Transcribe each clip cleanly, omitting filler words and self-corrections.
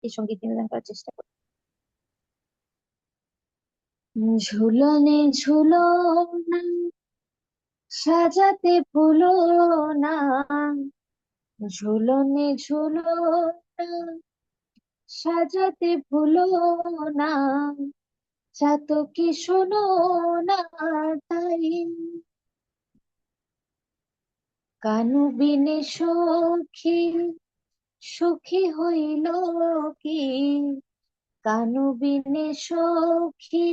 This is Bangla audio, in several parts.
এই সঙ্গীত নিবেদন করার চেষ্টা করি। ঝুলনে ঝুলো না, সাজাতে ভুলো না। ঝুলনে ঝুলো না, সাজাতে ভুলো না। চাতকি শোনো না তাই, কানু বিনে সখী সুখী হইল কি? কানু বিনে সখী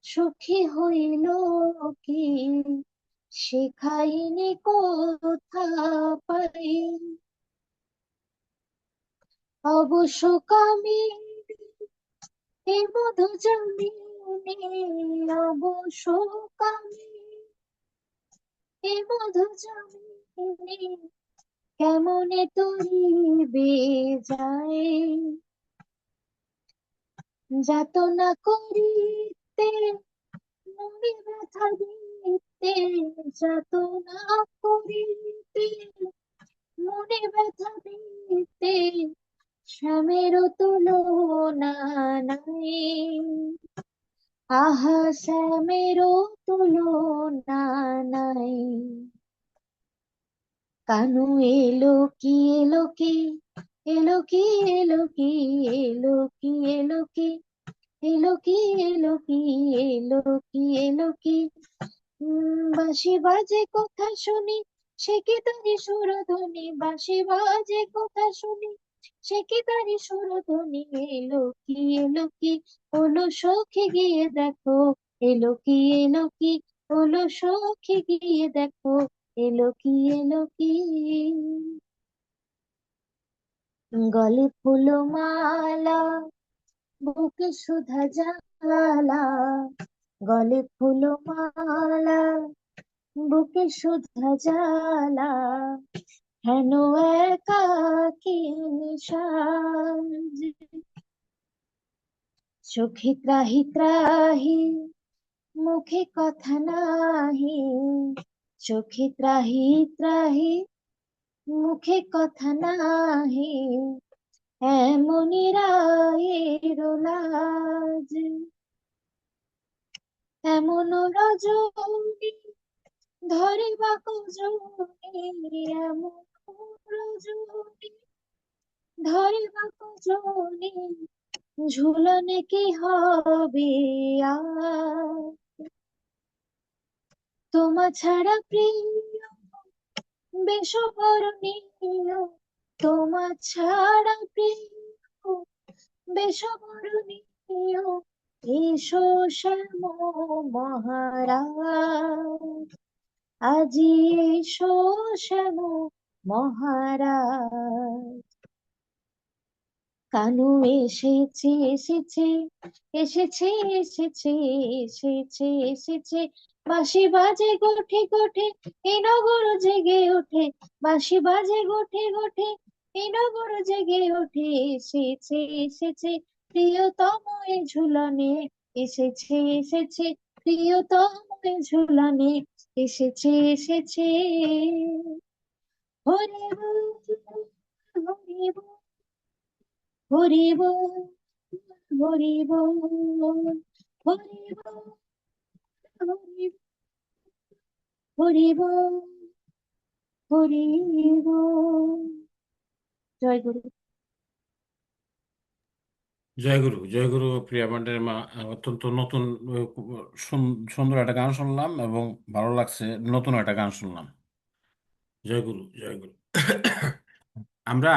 সুখী হইল কি? শিখাইনি কোথা পাই। অবশ্য কামিনী এ মধু জামিনী, অবশ্য কামিনী এ মধু জামিনী, কেমনে তরিবে যায়। যাতনা করিতে মনে ব্যথা দিতে, যাতনা করিতে মনে ব্যথা দিতে, শ্যামেরও তুলনা নাই। আহা শ্যামেরও তুলনা নাই। কানু এলো কি এলো কি? এলো কি এলো কি? এলো কি এলো কি? এলো কি এলো কি? এলো কি এলো কি? বাঁশি বাজে কথা শুনি, সে কি তারি সুরধ্বনি। বাঁশি বাজে কথা শুনি, সে কি তারি সুরধ্বনি। এলো কি এলো কি? হলো সখী গিয়ে দেখো। এলো কি এলো কি? হলো সখী গিয়ে দেখো। এলো কি এলো কি? গলে ফুল মালা, বুকে সুধা জ্বালা। গলে ফুল মালা, বুকে সুধা জ্বালা। হেন একাকী নিশাজ, চোখে ত্রাহি ত্রাহি, মুখে কথা নাহি। চোখে ত্রাহি ত্রাহি, মুখে কথা নাহি। এমনি রায়ের লাজ, এমন রজনী ধরে বা কজনী। এমন রজনী ধরে বা কজনী, ঝুলনে কি হবে আর। তোমা ছাড়া প্রিয় বেসবরণীয়, তোমা ছাড়া প্রিয় বেসবরণীয়। এসো শ্যাম মহারাজ, আজি এসো শ্যাম মহারাজ। কানু এসেছে এসেছে, এসেছে এসেছে, এসেছে এসেছে। বাঁশি বাজে গোঠে গোঠে, এ নগর জেগে ওঠে। বাঁশি বাজে গোঠে গোঠে, এ নগর জেগে ওঠে। এসেছে এসেছে, প্রিয়তম এ ঝুলনে। এসেছে এসেছে, প্রিয়তম এ ঝুলনে। এসেছে এসেছে। হরি বল, হরি বল, হরি বল, হরি বল, হরি বল, হরি হরি বল, হরি বল। জয় গুরু। জয়গুরু জয়গুরু। প্রিয়া পান্ডের মা অত্যন্ত নতুন সুন্দর একটা গান শুনলাম এবং ভালো লাগছে। নতুন একটা গান শুনলাম। জয়গুরু জয়গুরু। আমরা